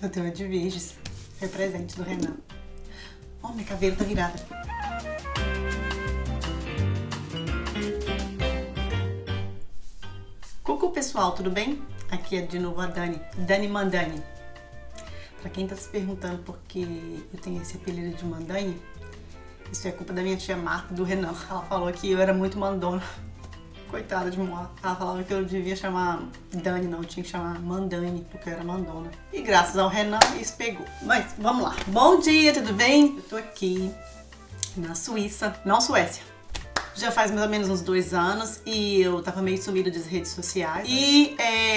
Eu tenho uma de virgens. Foi presente do Renan. Oh, minha caveira tá virada. Cucu, pessoal, tudo bem? Aqui é de novo a Dani Mandani. Pra quem tá se perguntando por que eu tenho esse apelido de Mandani, isso é culpa da minha tia Marta, do Renan. Ela falou que eu era muito mandona. Coitada de Moá. Ela falava que eu devia chamar Dani, não, eu tinha que chamar Mandani, porque eu era mandona. E graças ao Renan, isso pegou. Mas, vamos lá. Bom dia, tudo bem? Eu tô aqui na Suíça, não Suécia. Já faz mais ou menos uns 2 anos e eu tava meio sumida das redes sociais. E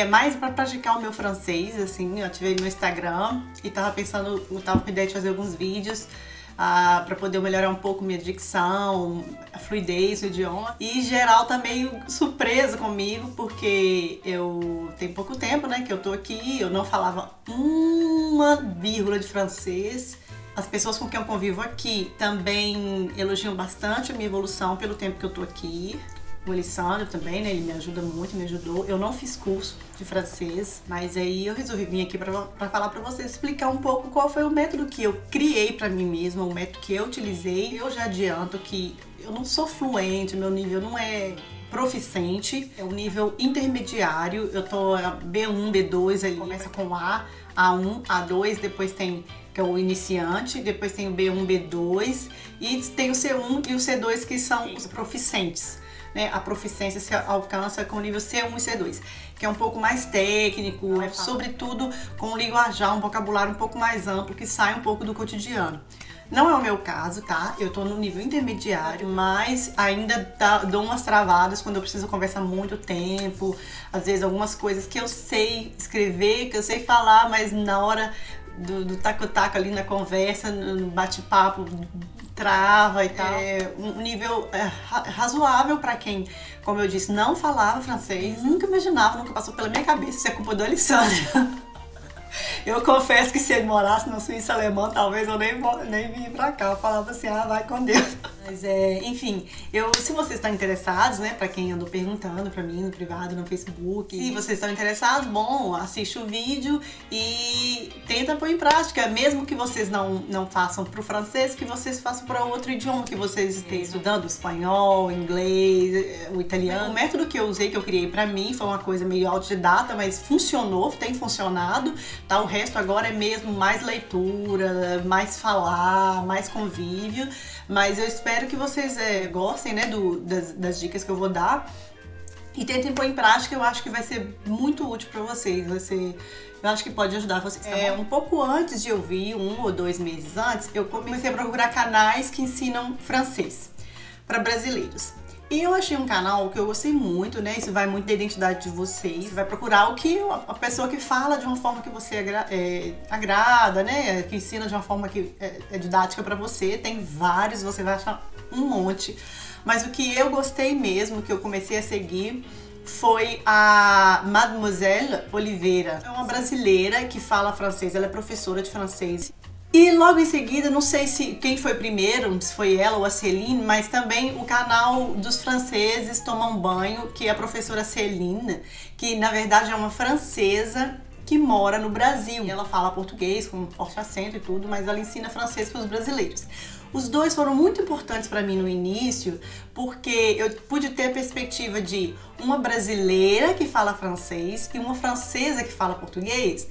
mais pra praticar o meu francês, assim, eu ativei meu Instagram e tava pensando, eu tava com ideia de fazer alguns vídeos pra poder melhorar um pouco minha dicção, a fluidez do idioma. E geral tá meio surpreso comigo, porque eu tenho pouco tempo, né, que eu tô aqui, eu não falava uma vírgula de francês. As pessoas com quem eu convivo aqui também elogiam bastante a minha evolução pelo tempo que eu tô aqui. O Alessandro também, né? Ele me ajuda muito, me ajudou. Eu não fiz curso de francês, mas aí eu resolvi vir aqui pra falar pra vocês, explicar um pouco qual foi o método que eu criei pra mim mesma, o método que eu utilizei. Eu já adianto que eu não sou fluente, meu nível não é proficiente, é um nível intermediário. Eu tô B1, B2 ali, começa com A1, A2, depois tem que é o iniciante, depois tem o B1, B2 e tem o C1 e o C2 que são os proficientes. Né? A proficiência se alcança com o nível C1 e C2, que é um pouco mais técnico, sobretudo com um linguajar, um vocabulário um pouco mais amplo, que sai um pouco do cotidiano. Não é o meu caso, tá? Eu tô no nível intermediário, mas ainda dou umas travadas quando eu preciso conversar muito tempo. Às vezes algumas coisas que eu sei escrever, que eu sei falar, mas na hora do taco-taco ali na conversa, no bate-papo, trava e tal. É um nível razoável pra quem, como eu disse, não falava francês. Nunca imaginava, nunca passou pela minha cabeça se é culpa do Alessandro. Eu confesso que se ele morasse na Suíça alemã, talvez eu nem vinha pra cá. Eu falava assim, vai com Deus. Mas enfim, se vocês estão interessados, né, pra quem andou perguntando pra mim no privado, no Facebook, se vocês estão interessados, bom, assiste o vídeo e tenta pôr em prática, mesmo que vocês não façam pro francês, que vocês façam para outro idioma que vocês estejam estudando, o espanhol, o inglês, o italiano. O método que eu usei, que eu criei pra mim, foi uma coisa meio autodidata, mas funcionou, tem funcionado, tá? O resto agora é mesmo mais leitura, mais falar, mais convívio, mas eu espero que vocês gostem, né, das dicas que eu vou dar e tentem pôr em prática. Eu acho que vai ser muito útil para vocês, eu acho que pode ajudar vocês. Um pouco antes de eu vir, 1 ou 2 meses antes, eu comecei a procurar canais que ensinam francês para brasileiros. E eu achei um canal que eu gostei muito, né? Isso vai muito da identidade de vocês. Você vai procurar a pessoa que fala de uma forma que você agrada, né? Que ensina de uma forma que é didática pra você. Tem vários, você vai achar um monte. Mas o que eu gostei mesmo, que eu comecei a seguir, foi a Mademoiselle Oliveira. É uma brasileira que fala francês, ela é professora de francês. E logo em seguida, não sei quem foi primeiro, se foi ela ou a Céline, mas também o canal dos franceses tomam banho, que é a professora Céline, que na verdade é uma francesa que mora no Brasil. Ela fala português com um forte acento e tudo, mas ela ensina francês para os brasileiros. Os dois foram muito importantes para mim no início, porque eu pude ter a perspectiva de uma brasileira que fala francês e uma francesa que fala português,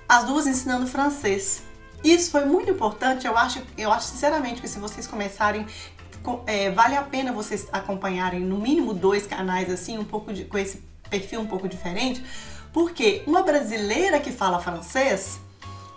as duas ensinando francês. Isso foi muito importante. Eu acho sinceramente que se vocês começarem, vale a pena vocês acompanharem no mínimo 2 canais assim, com esse perfil um pouco diferente, porque uma brasileira que fala francês,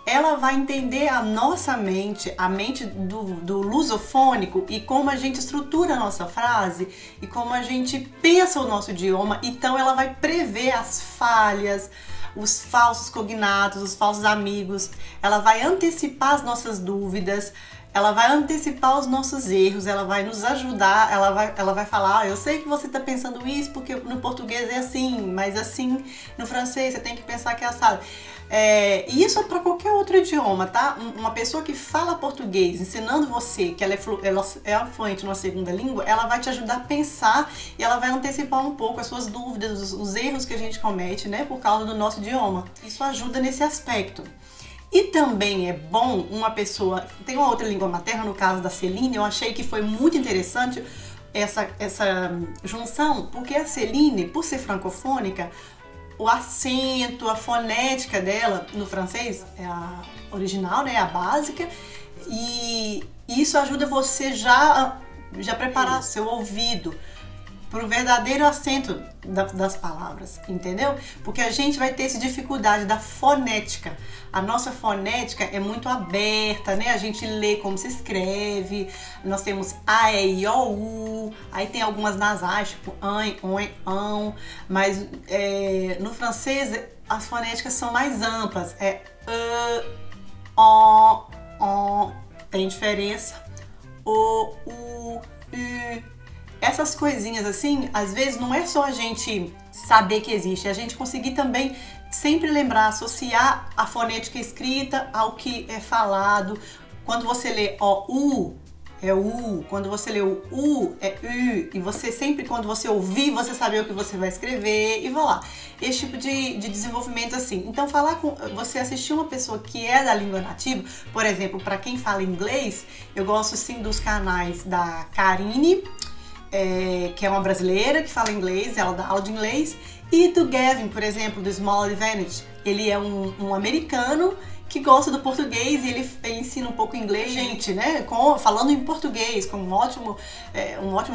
ela vai entender a nossa mente, a mente do lusofônico e como a gente estrutura a nossa frase e como a gente pensa o nosso idioma. Então ela vai prever as falhas, os falsos cognatos, os falsos amigos. Ela vai antecipar as nossas dúvidas, ela vai antecipar os nossos erros, ela vai nos ajudar, ela vai falar, eu sei que você está pensando isso porque no português é assim, mas assim no francês você tem que pensar que é assado. E isso é para qualquer outro idioma, tá? Uma pessoa que fala português, ensinando você que ela é fluente numa segunda língua, ela vai te ajudar a pensar e ela vai antecipar um pouco as suas dúvidas, os erros que a gente comete, né, por causa do nosso idioma. Isso ajuda nesse aspecto. E também é bom uma pessoa... Tem uma outra língua materna, no caso da Celine, eu achei que foi muito interessante essa junção, porque a Celine, por ser francofônica, o acento, a fonética dela no francês é a original, né, a básica, e isso ajuda você já preparar seu ouvido para o verdadeiro acento das palavras, entendeu? Porque a gente vai ter essa dificuldade da fonética. A nossa fonética é muito aberta, né? A gente lê como se escreve, nós temos A, E, I, O, U, aí tem algumas nasais, tipo an, on, ão, mas no francês as fonéticas são mais amplas, on, tem diferença, o, u, u. Essas coisinhas assim, às vezes não é só a gente saber que existe, é a gente conseguir também sempre lembrar, associar a fonética escrita ao que é falado. Quando você lê O, U, é U. Quando você lê o U, é U. E você sempre, quando você ouvir, você saber o que você vai escrever e vai lá. Esse tipo de desenvolvimento assim. Então, você assistir uma pessoa que é da língua nativa, por exemplo, para quem fala inglês, eu gosto sim dos canais da Karine, que é uma brasileira que fala inglês, ela dá aula de inglês, e do Gavin, por exemplo, do Small Advantage. Ele é um americano que gosta do português e ele ensina um pouco inglês, gente, né? Falando em português, com um ótimo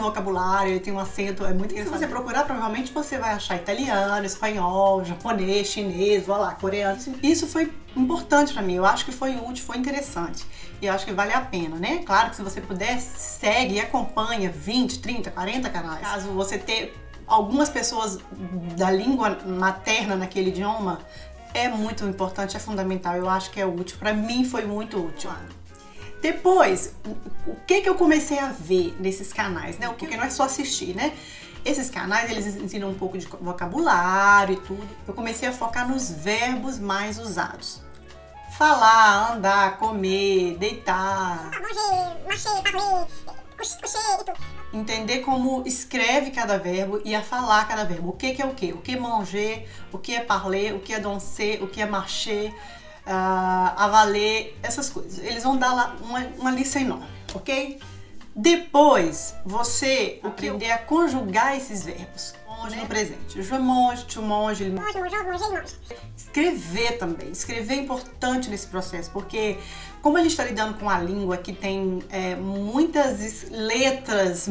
vocabulário, ele tem um acento, é muito interessante. Se você procurar, provavelmente você vai achar italiano, espanhol, japonês, chinês, coreano. Isso foi importante pra mim, eu acho que foi útil, foi interessante. E eu acho que vale a pena, né? Claro que se você puder, segue e acompanha 20, 30, 40 canais. Caso você tenha algumas pessoas da língua materna naquele idioma, é muito importante, é fundamental, eu acho que é útil. Pra mim foi muito útil. Depois, o que eu comecei a ver nesses canais, né? Porque não é só assistir, né? Esses canais, eles ensinam um pouco de vocabulário e tudo. Eu comecei a focar nos verbos mais usados. Falar, andar, comer, deitar. Entender como escreve cada verbo e a falar cada verbo. O que é o quê? O que é manger, o que é parler, o que é danser, o que é marcher, avaler, essas coisas. Eles vão dar lá uma lista enorme, ok? Depois, você aprender a conjugar esses verbos. Mange no presente. Je mange, tu mange, ele mange. Escrever também. Escrever é importante nesse processo, porque como a gente está lidando com a língua que tem muitas letras,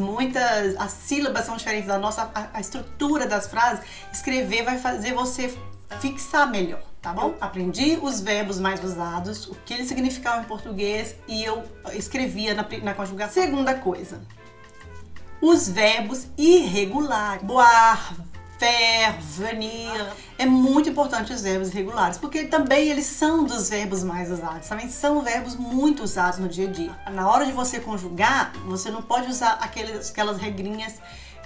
as sílabas são diferentes da nossa, a estrutura das frases, escrever vai fazer você fixar melhor, tá bom? Eu aprendi os verbos mais usados, o que eles significavam em português e eu escrevia na conjugação. Segunda coisa, os verbos irregulares. Boire, faire, venir. É muito importante os verbos irregulares, porque também eles são dos verbos mais usados. Também são verbos muito usados no dia a dia. Na hora de você conjugar, você não pode usar aquelas regrinhas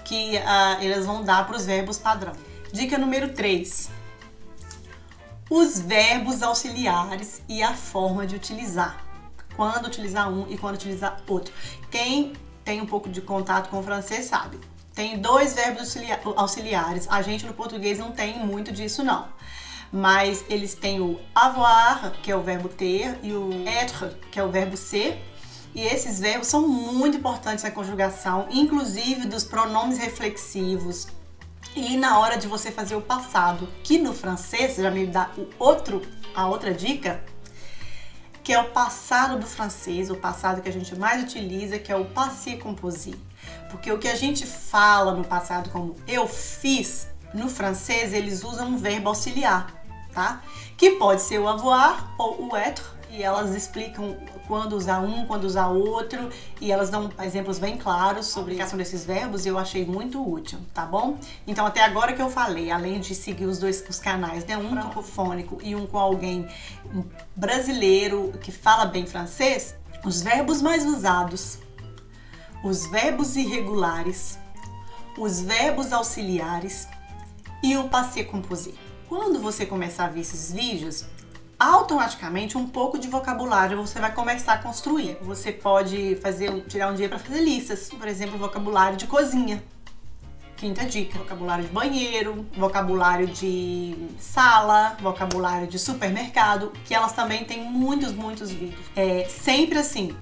que eles vão dar para os verbos padrão. Dica número 3. Os verbos auxiliares e a forma de utilizar. Quando utilizar um e quando utilizar outro. Quem tem um pouco de contato com o francês sabe. Tem 2 verbos auxiliares. A gente no português não tem muito disso não. Mas eles têm o avoir, que é o verbo ter, e o être, que é o verbo ser. E esses verbos são muito importantes na conjugação, inclusive dos pronomes reflexivos. E na hora de você fazer o passado, que no francês, já me dá a outra dica, que é o passado do francês, o passado que a gente mais utiliza, que é o passé composé. Porque o que a gente fala no passado como eu fiz, no francês eles usam um verbo auxiliar, tá? Que pode ser o avoir ou o être, e elas explicam quando usar um, quando usar outro, e elas dão exemplos bem claros sobre a aplicação desses verbos e eu achei muito útil, tá bom? Então até agora que eu falei, além de seguir os canais, né, um francofônico e um com alguém brasileiro que fala bem francês, os verbos mais usados, os verbos irregulares, os verbos auxiliares e o passé composé. Quando você começar a ver esses vídeos, automaticamente um pouco de vocabulário você vai começar a construir. Você pode tirar um dia para fazer listas, por exemplo, vocabulário de cozinha. Quinta dica, vocabulário de banheiro, vocabulário de sala, vocabulário de supermercado, que elas também têm muitos vídeos. Sempre assim,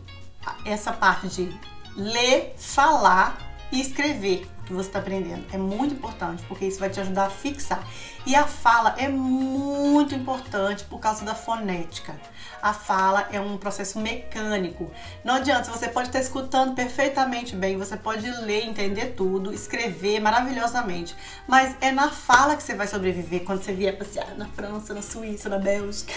essa parte de ler, falar e escrever que você está aprendendo é muito importante, porque isso vai te ajudar a fixar. E a fala é muito importante por causa da fonética. A fala é um processo mecânico. Não adianta, você pode estar escutando perfeitamente bem, você pode ler, entender tudo, escrever maravilhosamente, mas é na fala que você vai sobreviver quando você vier passear na França, na Suíça, na Bélgica.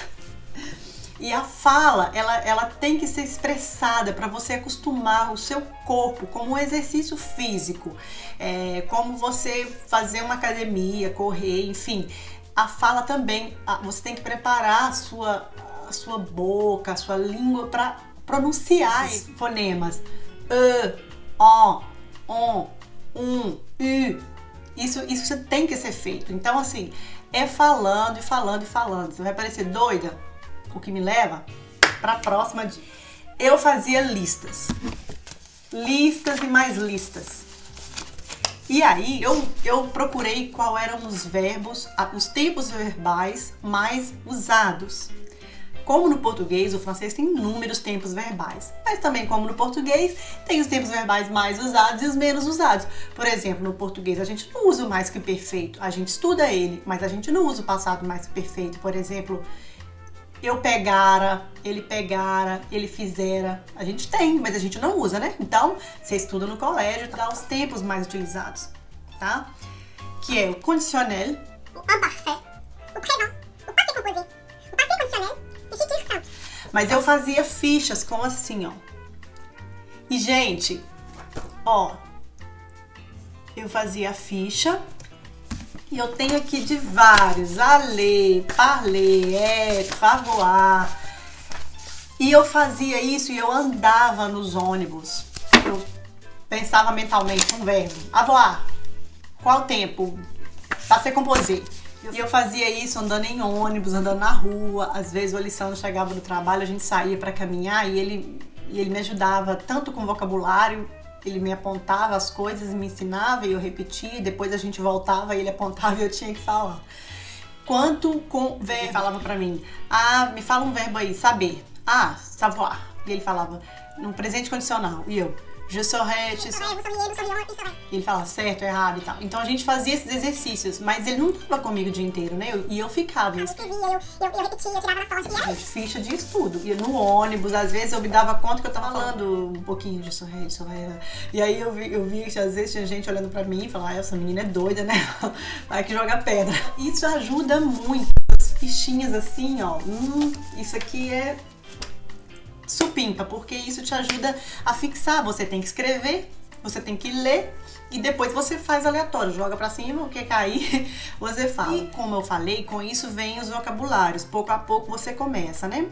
E a fala, ela tem que ser expressada para você acostumar o seu corpo como um exercício físico, como você fazer uma academia, correr, enfim. A fala também, você tem que preparar a sua boca, a sua língua para pronunciar esses fonemas. O, on, Isso tem que ser feito. Então, assim, é falando e falando e falando. Você vai parecer doida? O que me leva para a próxima dica. Eu fazia listas e mais listas. E aí eu procurei qual eram os verbos, os tempos verbais mais usados. Como no português, o francês tem inúmeros tempos verbais, mas também como no português, tem os tempos verbais mais usados e os menos usados. Por exemplo, no português a gente não usa o mais que perfeito, a gente estuda ele, mas a gente não usa o passado mais que perfeito. Por exemplo, eu pegara, ele fizera. A gente tem, mas a gente não usa, né? Então, você estuda no colégio, dá os tempos mais utilizados, tá? Que é o conditionnel, o imparfait, o présent, o passé composé, o passé conditionnel e futur simple. Mas eu fazia fichas como assim, ó. E, gente, ó, eu fazia a ficha. E eu tenho aqui de vários, aller, parler, être, avoir. E eu fazia isso e eu andava nos ônibus. Eu pensava mentalmente um verbo. Avoir. Qual tempo? Passé composé. E eu fazia isso andando em ônibus, andando na rua. Às vezes o Alessandro chegava do trabalho, a gente saía para caminhar e ele me ajudava tanto com vocabulário. Ele me apontava as coisas e me ensinava e eu repetia, depois a gente voltava e ele apontava e eu tinha que falar. Quanto com verbo, ele falava pra mim, me fala um verbo aí, saber. Savoir. E ele falava, no presente condicional. E eu, je serai, tu seras. E ele falava certo, errado e tal. Então a gente fazia esses exercícios, mas ele não tava comigo o dia inteiro, né? E eu ficava. Eu escrevia, eu repetia, eu tirava na sorte. Ficha de estudo. Ia no ônibus, às vezes eu me dava conta que eu tava falando um pouquinho de sorrir. E aí eu vi que às vezes tinha gente olhando pra mim e falava, essa menina é doida, né? Vai que joga pedra. Isso ajuda muito. As fichinhas assim, ó. Isso aqui é supimpa, porque isso te ajuda a fixar. Você tem que escrever, você tem que ler e depois você faz aleatório, joga pra cima, o que cair, você fala. E como eu falei, com isso vem os vocabulários, pouco a pouco você começa, né?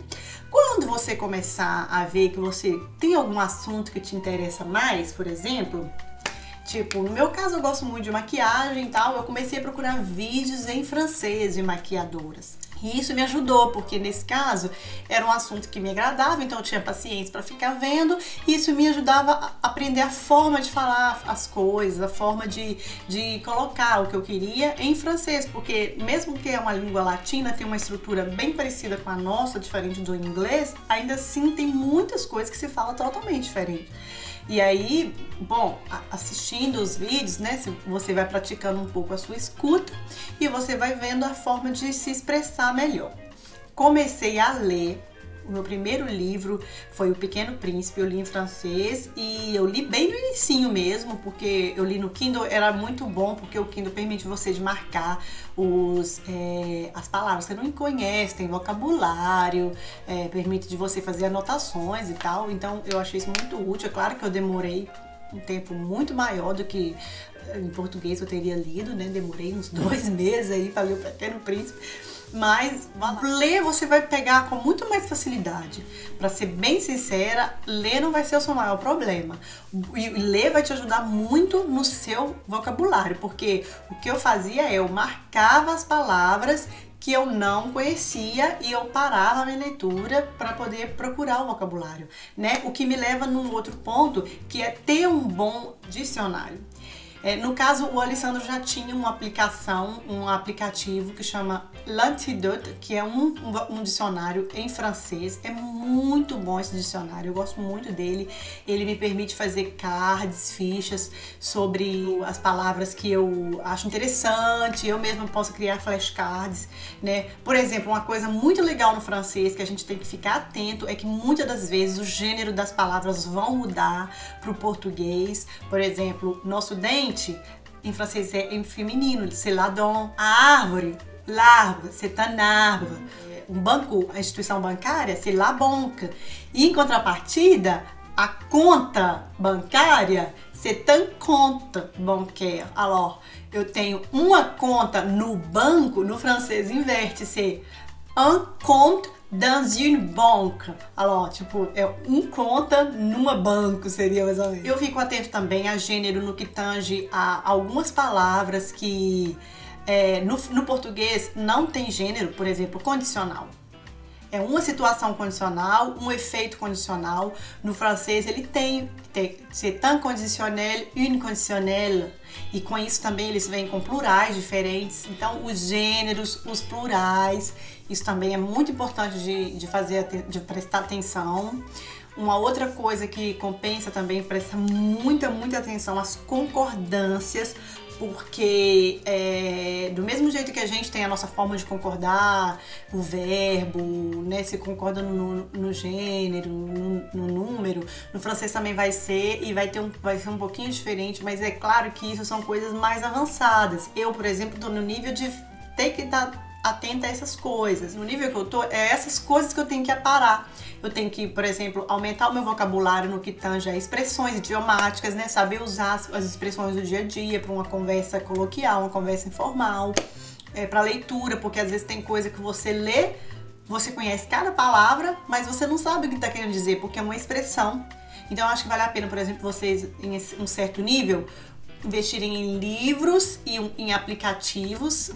Quando você começar a ver que você tem algum assunto que te interessa mais, por exemplo, tipo, no meu caso eu gosto muito de maquiagem e tal, eu comecei a procurar vídeos em francês de maquiadoras. E isso me ajudou, porque nesse caso era um assunto que me agradava, então eu tinha paciência para ficar vendo, e isso me ajudava a aprender a forma de falar as coisas, a forma de colocar o que eu queria em francês, porque mesmo que é uma língua latina, tem uma estrutura bem parecida com a nossa, diferente do inglês, ainda assim tem muitas coisas que se fala totalmente diferente. E aí, bom, assistindo os vídeos, né, você vai praticando um pouco a sua escuta e você vai vendo a forma de se expressar melhor. Comecei a ler, o meu primeiro livro foi O Pequeno Príncipe, eu li em francês e eu li bem no inicinho mesmo, porque eu li no Kindle, era muito bom, porque o Kindle permite você de marcar as palavras que você não conhece, tem vocabulário, permite de você fazer anotações e tal, então eu achei isso muito útil. É claro que eu demorei um tempo muito maior do que em português eu teria lido, né? Demorei uns 2 meses aí para ler O Pequeno Príncipe. Mas ler você vai pegar com muito mais facilidade. Para ser bem sincera, ler não vai ser o seu maior problema. E ler vai te ajudar muito no seu vocabulário, porque o que eu fazia eu marcava as palavras que eu não conhecia e eu parava a minha leitura para poder procurar o vocabulário, né? O que me leva num outro ponto, que é ter um bom dicionário. No caso, o Alessandro já tinha uma aplicação, um aplicativo que chama L'Antidote, que é um dicionário em francês. É muito bom esse dicionário, eu gosto muito dele. Ele me permite fazer cards, fichas sobre as palavras que eu acho interessante. Eu mesma posso criar flashcards, né? Por exemplo, uma coisa muito legal no francês que a gente tem que ficar atento é que muitas das vezes o gênero das palavras vão mudar para o português. Por exemplo, nosso dente em francês é em feminino, c'est la dent. A árvore, l'arbre, c'est un arbre. Um banco, a instituição bancária, c'est la banque. E em contrapartida, a conta bancária, c'est un compte bancaire. Alors, eu tenho uma conta no banco, no francês inverte, c'est un compte dans une banque. Alors, tipo, é conta numa banco, seria mais ou menos. Eu fico atento também a gênero no que tange a algumas palavras que no português não tem gênero, por exemplo, condicional. É uma situação condicional, um efeito condicional. No francês ele tem c'est un conditionnel, une conditionnelle. E com isso também eles vêm com plurais diferentes. Então os gêneros, os plurais, isso também é muito importante de prestar atenção. Uma outra coisa que compensa também prestar muita atenção às concordâncias, porque do mesmo jeito que a gente tem a nossa forma de concordar, o verbo, né, se concorda no gênero, no número, no francês também vai ser, e vai ser um pouquinho diferente, mas é claro que isso são coisas mais avançadas. Eu, por exemplo, estou no nível de ter que estar atenta a essas coisas. No nível que eu tô, é essas coisas que eu tenho que aparar. Eu tenho que, por exemplo, aumentar o meu vocabulário no que tange a expressões idiomáticas, né? Saber usar as expressões do dia a dia para uma conversa coloquial, uma conversa informal, para leitura, porque às vezes tem coisa que você lê, você conhece cada palavra, mas você não sabe o que está querendo dizer, porque é uma expressão. Então eu acho que vale a pena, por exemplo, vocês em um certo nível investirem em livros e em aplicativos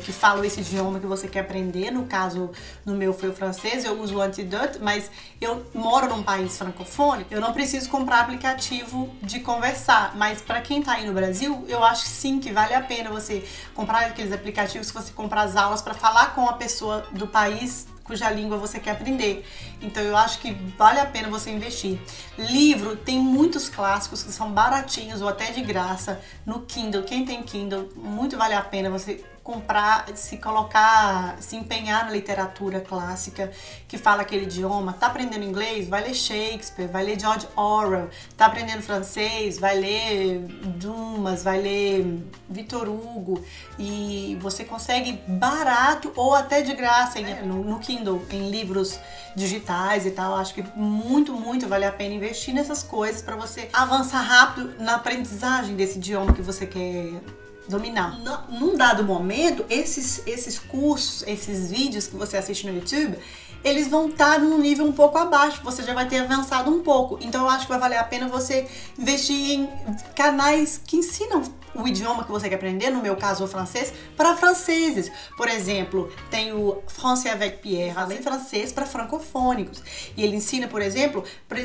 que falam esse idioma que você quer aprender. No caso, no meu foi o francês, eu uso o Antidote, mas eu moro num país francofônico, eu não preciso comprar aplicativo de conversar, mas para quem tá aí no Brasil, eu acho sim que vale a pena você comprar aqueles aplicativos que você compra as aulas para falar com a pessoa do país cuja língua você quer aprender. Então eu acho que vale a pena você investir. Livro, tem muitos clássicos que são baratinhos ou até de graça no Kindle. Quem tem Kindle, muito vale a pena você comprar, se colocar, se empenhar na literatura clássica que fala aquele idioma. Tá aprendendo inglês? Vai ler Shakespeare, vai ler George Orwell. Tá aprendendo francês? Vai ler Dumas, vai ler Victor Hugo. E você consegue barato ou até de graça no Kindle, em livros digitais e tal. Acho que muito vale a pena investir nessas coisas para você avançar rápido na aprendizagem desse idioma que você quer dominar. Num dado momento, esses cursos, esses vídeos que você assiste no YouTube, eles vão estar num nível um pouco abaixo, você já vai ter avançado um pouco. Então eu acho que vai valer a pena você investir em canais que ensinam o idioma que você quer aprender, no meu caso o francês, para franceses. Por exemplo, tem o Français avec Pierre, além francês para francofônicos. E ele ensina, por exemplo, para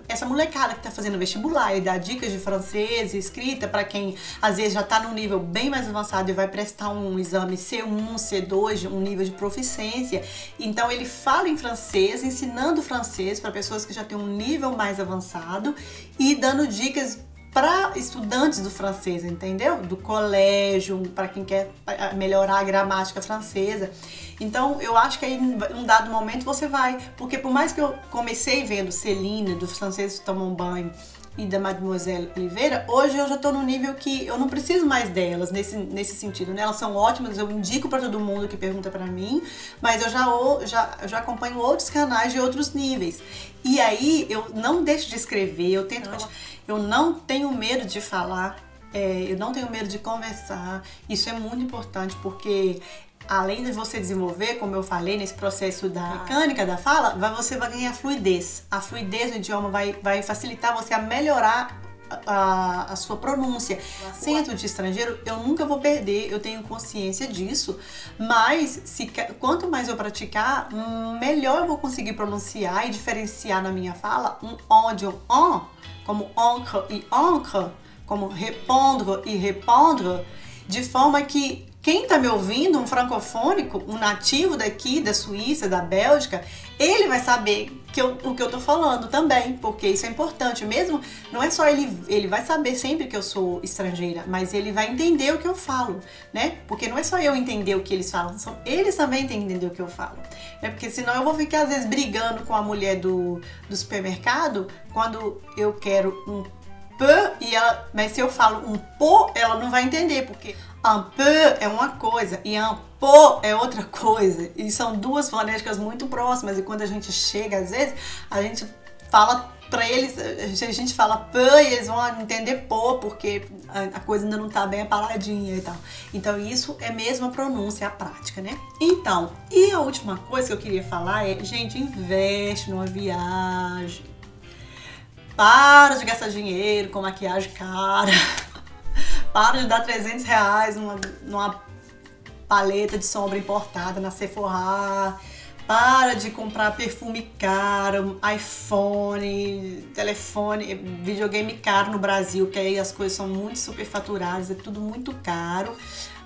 essa molecada que está fazendo vestibular, ele dá dicas de francês e escrita para quem às vezes já está num nível bem mais avançado e vai prestar um exame C1, C2, um nível de proficiência. Então ele fala em francês, ensinando francês para pessoas que já têm um nível mais avançado e dando dicas para estudantes do francês, entendeu? Do colégio, para quem quer melhorar a gramática francesa. Então, eu acho que aí, em um dado momento, você vai. Porque por mais que eu comecei vendo Céline, do Franceses Tomam Banho, e da Mademoiselle Oliveira, hoje eu já tô no nível que eu não preciso mais delas nesse sentido, né? Elas são ótimas, eu indico para todo mundo que pergunta para mim, mas eu já acompanho outros canais de outros níveis. E aí eu não deixo de escrever, eu não tenho medo de falar, eu não tenho medo de conversar. Isso é muito importante porque além de você desenvolver, como eu falei, nesse processo da mecânica da fala, você vai ganhar fluidez. A fluidez do idioma vai facilitar você a melhorar a sua pronúncia. O acento de estrangeiro eu nunca vou perder, eu tenho consciência disso, mas quanto mais eu praticar, melhor eu vou conseguir pronunciar e diferenciar na minha fala um on de um on, como encre e encre. como répondre e répondre, de forma que quem está me ouvindo, um francofônico, um nativo daqui, da Suíça, da Bélgica, ele vai saber o que eu tô falando também, porque isso é importante. Mesmo, não é só ele vai saber sempre que eu sou estrangeira, mas ele vai entender o que eu falo, né? Porque não é só eu entender o que eles falam, eles também têm que entender o que eu falo. Né? Porque senão eu vou ficar, às vezes, brigando com a mulher do supermercado quando eu quero um peu, mas se eu falo um pot, ela não vai entender, porque un peu é uma coisa e un pot é outra coisa. E são duas fonéticas muito próximas. E quando a gente chega, às vezes, a gente fala pra eles, a gente fala peu e eles vão entender pot, porque a coisa ainda não tá bem paradinha e tal. Então isso é mesmo a pronúncia, a prática, né? Então, e a última coisa que eu queria falar é, gente, investe numa viagem. Para de gastar dinheiro com maquiagem cara. Para de dar 300 reais numa paleta de sombra importada na Sephora. Para de comprar perfume caro, iPhone, telefone, videogame caro no Brasil, que aí as coisas são muito superfaturadas, é tudo muito caro.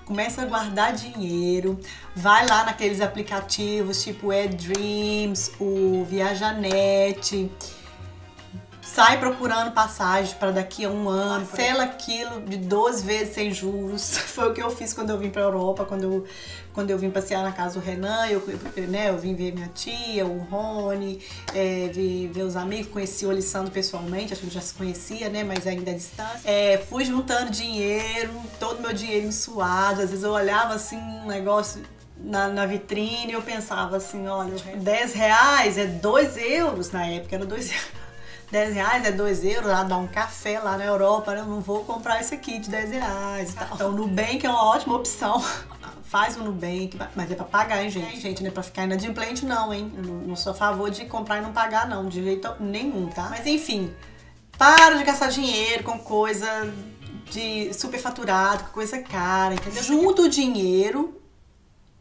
Começa a guardar dinheiro, vai lá naqueles aplicativos tipo AirDreams, o Viajanet. Sai procurando passagem para daqui a um ano, parcela aquilo de 12 vezes sem juros. Foi o que eu fiz quando eu vim para a Europa, quando eu vim passear na casa do Renan, eu vim ver minha tia, o Rony, ver os amigos, conheci o Alessandro pessoalmente, acho que já se conhecia, né, mas ainda à distância. Fui juntando dinheiro, todo meu dinheiro suado, às vezes eu olhava assim um negócio na vitrine e eu pensava assim, olha, 10 reais é 2 euros, na época era 2 euros. 10 reais é 2 euros, lá dá um café lá na Europa, eu não vou comprar esse aqui de 10 reais e tal. Então o Nubank é uma ótima opção. Faz o Nubank, mas é pra pagar, hein, gente? Gente, não é pra ficar inadimplente não, hein? Eu não sou a favor de comprar e não pagar não, de jeito nenhum, tá? Mas enfim, para de gastar dinheiro com coisa de superfaturado, com coisa cara, entendeu? Junta o dinheiro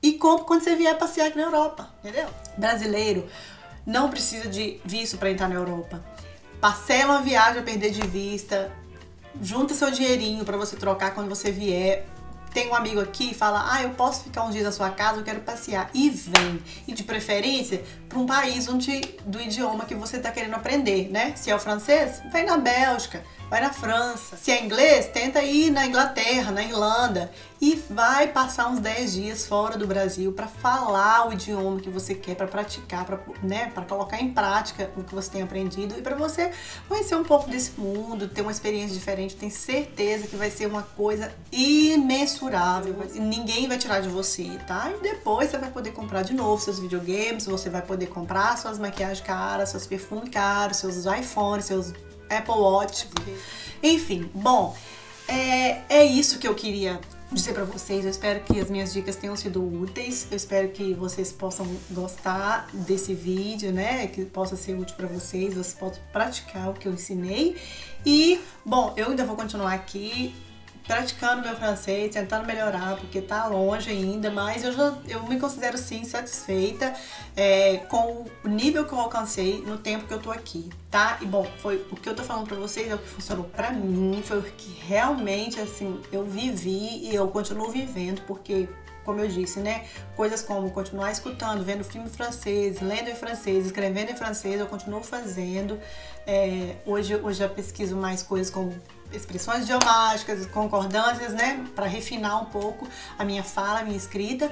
e compra quando você vier passear aqui na Europa, entendeu? Brasileiro não precisa de visto pra entrar na Europa. Parcela uma viagem a perder de vista, junta seu dinheirinho pra você trocar quando você vier. Tem um amigo aqui e fala, eu posso ficar uns dias na sua casa, eu quero passear. E vem. E de preferência, para um país do idioma que você tá querendo aprender, né? Se é o francês, vai na Bélgica, vai na França. Se é inglês, tenta ir na Inglaterra, na Irlanda. E vai passar uns 10 dias fora do Brasil para falar o idioma que você quer, para praticar, para colocar em prática o que você tem aprendido e para você conhecer um pouco desse mundo, ter uma experiência diferente. Tenho certeza que vai ser uma coisa imensurável. Ninguém vai tirar de você, tá? E depois você vai poder comprar de novo seus videogames, você vai poder comprar suas maquiagens caras, seus perfumes caros, seus iPhones, seus Apple Watch. Enfim, bom, é isso que eu queria dizer pra vocês. Eu espero que as minhas dicas tenham sido úteis. Eu espero que vocês possam gostar desse vídeo, né? Que possa ser útil pra vocês. Vocês possam praticar o que eu ensinei. E, bom, eu ainda vou continuar aqui praticando meu francês, tentando melhorar, porque tá longe ainda, mas eu me considero sim satisfeita com o nível que eu alcancei no tempo que eu tô aqui, tá? E bom, foi o que eu tô falando pra vocês, é o que funcionou pra mim, foi o que realmente, assim, eu vivi e eu continuo vivendo, porque, como eu disse, né, coisas como continuar escutando, vendo filme francês, lendo em francês, escrevendo em francês, eu continuo fazendo. Hoje eu já pesquiso mais coisas como expressões idiomáticas, concordâncias, né, para refinar um pouco a minha fala, a minha escrita.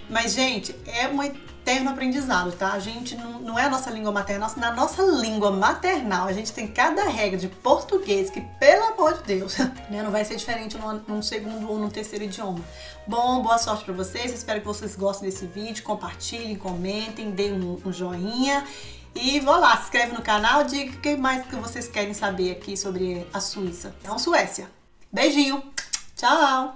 Mas, gente, é um eterno aprendizado, tá? A gente não é a nossa língua materna, na nossa língua maternal a gente tem cada regra de português que, pelo amor de Deus, né, não vai ser diferente num segundo ou num terceiro idioma. Bom, boa sorte pra vocês, espero que vocês gostem desse vídeo, compartilhem, comentem, deem um joinha. E vou lá, se inscreve no canal, diga o que mais que vocês querem saber aqui sobre a Suíça. Então, Suécia. Beijinho, tchau!